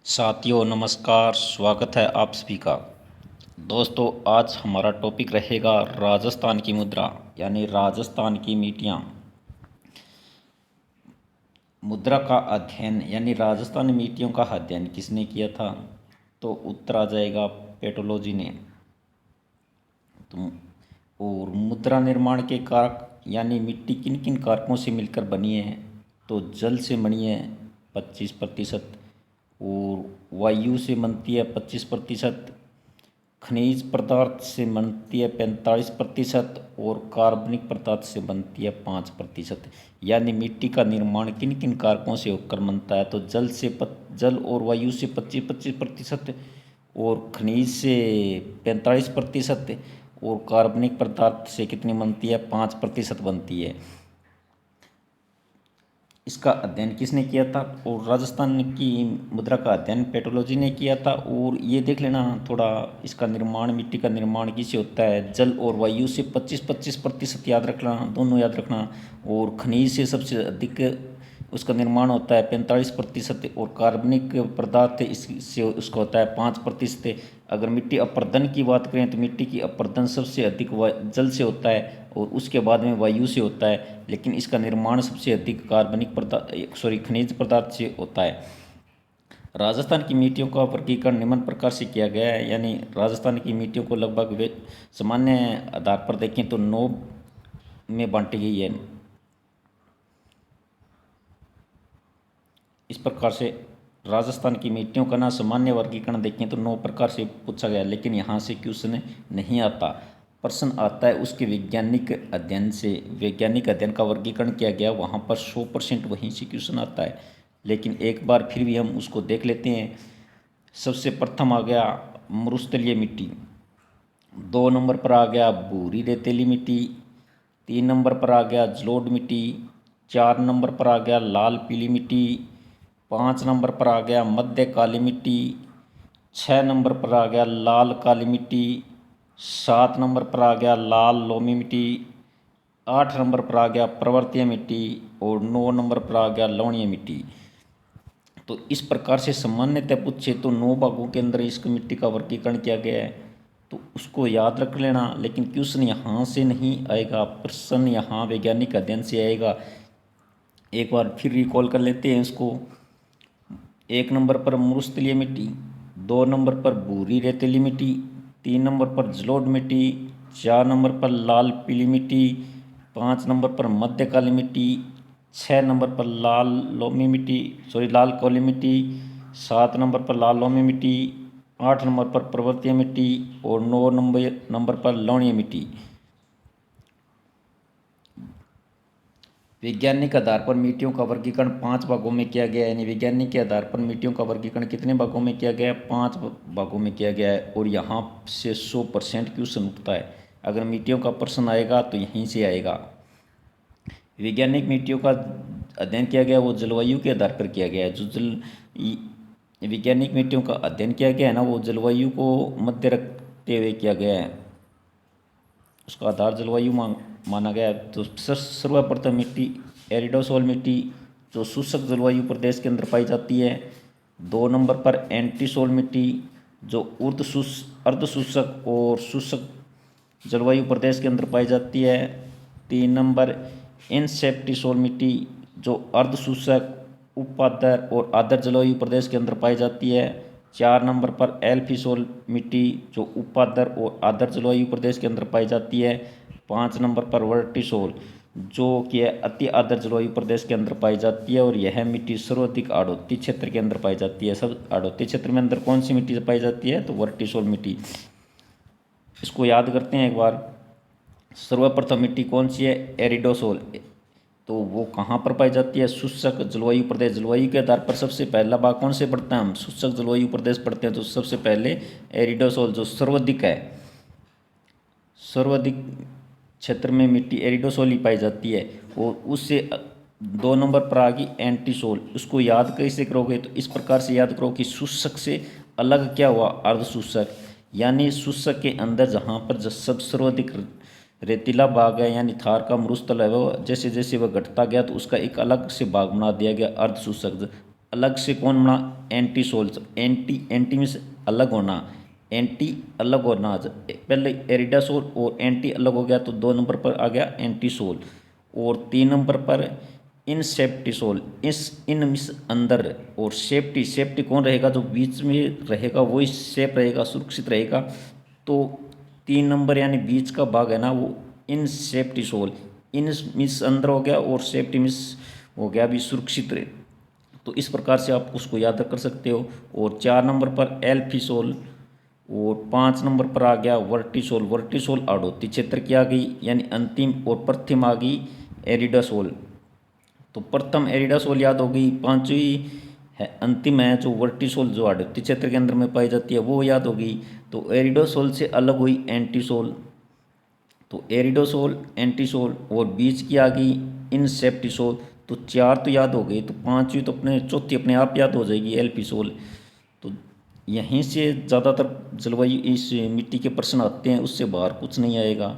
साथियों नमस्कार, स्वागत है आप सभी का। दोस्तों आज हमारा टॉपिक रहेगा राजस्थान की मुद्रा यानी राजस्थान की मिट्टियाँ। मुद्रा का अध्ययन यानी राजस्थानी मिट्टियों का अध्ययन किसने किया था? तो उत्तर आ जाएगा पेट्रोलॉजी ने। तो और मुद्रा निर्माण के कारक यानी मिट्टी किन किन कारकों से मिलकर बनी है? तो जल से बनी है 25%, और वायु से बनती है 25%, खनिज पदार्थ से बनती है 45%, और कार्बनिक पदार्थ से बनती है 5%। यानी मिट्टी का निर्माण किन किन कारकों से होकर बनता है? तो जल और वायु से 25-25%, और खनिज से 45%, और कार्बनिक पदार्थ से कितनी बनती है? 5% बनती है। इसका अध्ययन किसने किया था? और राजस्थान की मुद्रा का अध्ययन पेट्रोलॉजी ने किया था। और ये देख लेना थोड़ा, इसका निर्माण, मिट्टी का निर्माण किससे होता है? जल और वायु से 25-25% याद रखना, दोनों याद रखना। और खनिज से सबसे अधिक उसका निर्माण होता है 45%, और कार्बनिक पदार्थ इससे उसका होता है 5%। अगर मिट्टी अपरदन की बात करें तो मिट्टी की अपरदन सबसे अधिक जल से होता है, और उसके बाद में वायु से होता है, लेकिन इसका निर्माण सबसे अधिक खनिज पदार्थ से होता है। राजस्थान की मिट्टियों का वर्गीकरण निम्न प्रकार से किया गया है। यानी राजस्थान की मिट्टियों को लगभग वे सामान्य आधार पर देखें तो 9 में बांटी गई है। इस प्रकार से राजस्थान की मिट्टियों का ना सामान्य वर्गीकरण देखें तो 9 प्रकार से पूछा गया, लेकिन यहाँ से क्वेश्चन नहीं आता। प्रश्न आता है उसके वैज्ञानिक अध्ययन से। वैज्ञानिक अध्ययन का वर्गीकरण किया गया, वहाँ पर 100% वहीं से क्वेश्चन आता है। लेकिन एक बार फिर भी हम उसको देख लेते हैं। सबसे प्रथम आ गया मरुस्थलीय मिट्टी, 2 नंबर पर आ गया भूरी रेतीली मिट्टी, 3 नंबर पर आ गया जलोढ़ मिट्टी, 4 नंबर पर आ गया लाल पीली मिट्टी, 5 नंबर पर आ गया मध्य काली मिट्टी, 6 नंबर पर आ गया लाल काली मिट्टी, 7 नंबर पर आ गया लाल लोमी मिट्टी, 8 नंबर पर आ गया पर्वतीय मिट्टी, और 9 नंबर पर आ गया लवणीय मिट्टी। तो इस प्रकार से सामान्यतः पूछे तो 9 भागों के अंदर इसकी मिट्टी का वर्गीकरण किया गया है, तो उसको याद रख लेना। लेकिन क्वेश्चन यहाँ से नहीं आएगा, प्रश्न यहाँ वैज्ञानिक अध्ययन से आएगा। एक बार फिर रिकॉल कर लेते हैं इसको। 1 नंबर पर मरुस्थलीय मिट्टी, 2 नंबर पर भूरी रेतीली मिट्टी, 3 नंबर पर जलोढ़ मिट्टी, 4 नंबर पर लाल पीली मिट्टी, 5 नंबर पर मध्य काली मिट्टी, 6 नंबर पर लाल काली मिट्टी, 7 नंबर पर लाल लोमी मिट्टी, 8 नंबर पर पर्वतीय मिट्टी, और 9 नंबर पर लवणीय मिट्टी। वैज्ञानिक आधार पर मिट्टियों का वर्गीकरण 5 भागों में किया गया है। यानी वैज्ञानिक के आधार पर मिट्टियों का वर्गीकरण कितने भागों में किया गया है? 5 भागों में किया गया है। और यहाँ से 100% क्वेश्चन उठता है। अगर मिट्टियों का प्रश्न आएगा तो यहीं से आएगा। वैज्ञानिक मिट्टियों का अध्ययन किया गया वो जलवायु के आधार पर किया गया है। वैज्ञानिक मिट्टियों का अध्ययन किया गया है ना, वो जलवायु को मध्य रखते हुए किया गया है। उसका आधार जलवायु माना गया है। तो सर्वप्रथम मिट्टी एरिडोसोल मिट्टी, जो शुष्क जलवायु प्रदेश के अंदर पाई जाती है। 2 नंबर पर एंटीसोल मिट्टी, जो अर्ध शुष्क और शुष्क जलवायु प्रदेश के अंदर पाई जाती है। 3 नंबर इनसेप्टिसोल मिट्टी, जो अर्ध शुष्क उपादर और आदर जलवायु प्रदेश के अंदर पाई जाती है। 4 नंबर पर एल्फिसोल मिट्टी, जो उपादर और आदर जलवायु प्रदेश के अंदर पाई जाती है। 5 नंबर पर वर्टिसोल, जो कि अति आदर जलवायु प्रदेश के अंदर पाई जाती है। और यह मिट्टी सर्वाधिक आड़ोती क्षेत्र के अंदर पाई जाती है। सब आड़ोती क्षेत्र में अंदर कौन सी मिट्टी पाई जाती है? तो वर्टिसोल मिट्टी। इसको याद करते हैं एक बार। सर्वप्रथम मिट्टी कौन सी है? एरिडोसोल। तो वो कहाँ पर पाई जाती है? शुष्क जलवायु प्रदेश। जलवायु के आधार पर सबसे पहला भाग कौन से पढ़ते हैं हम? शुष्क जलवायु प्रदेश पढ़ते हैं। तो सबसे पहले एरिडोसोल, जो सर्वाधिक है, सर्वाधिक क्षेत्र में मिट्टी एरिडोसोल ही पाई जाती है। और उससे 2 नंबर पर आ गई एंटीसोल। उसको याद कैसे करोगे? तो इस प्रकार से याद करो कि शुष्क से अलग क्या हुआ? अर्ध शुष्क। यानी शुष्क के अंदर जहाँ पर सब सर्वाधिक रेतीला भाग है, यानी थार का मरुस्थल है, वो जैसे जैसे वह घटता गया तो उसका एक अलग से भाग बना दिया गया अर्ध शुष्क। अलग से कौन बना, एंटीसोल। एंटी एंटी मीन्स अलग होना, एंटी अलग होना। पहले एरिडासोल और एंटी अलग हो गया तो 2 नंबर पर आ गया एंटीसोल। और 3 नंबर पर इनसेप्टिसोल। इस इन मीन्स अंदर, और सेफ्टी, सेफ्टी कौन रहेगा, जो बीच में रहेगा वही सेफ रहेगा, सुरक्षित रहेगा। तो 3 नंबर यानी बीच का भाग है ना वो इनसेप्टिसोल। इन मीन्स अंदर हो गया और सेफ्टी मीन्स हो गया भी सुरक्षित रहे। तो इस प्रकार से आप उसको याद कर सकते हो। और 4 नंबर पर एल्फिसोल, और 5 नंबर पर आ गया वर्टिसोल। वर्टिसोल आड़ोती क्षेत्र की आ गई यानी अंतिम, और प्रथम आ गई एरिडासोल। तो प्रथम एरिडासोल याद हो गई, पांचवी है अंतिम है जो वर्टिसोल, जो आड़ोती क्षेत्र के अंदर में पाई जाती है, वो याद हो गई। तो एरिडोसोल से अलग हुई एंटीसोल। तो एरिडोसोल, एंटीसोल, और बीच की आ गई इनसेप्टिसोल। तो 4 तो याद हो गई, तो पांचवी तो अपने, चौथी अपने आप याद हो जाएगी एल्पिसोल। तो यहीं से ज़्यादातर जलवायु इस मिट्टी के प्रश्न आते हैं, उससे बाहर कुछ नहीं आएगा।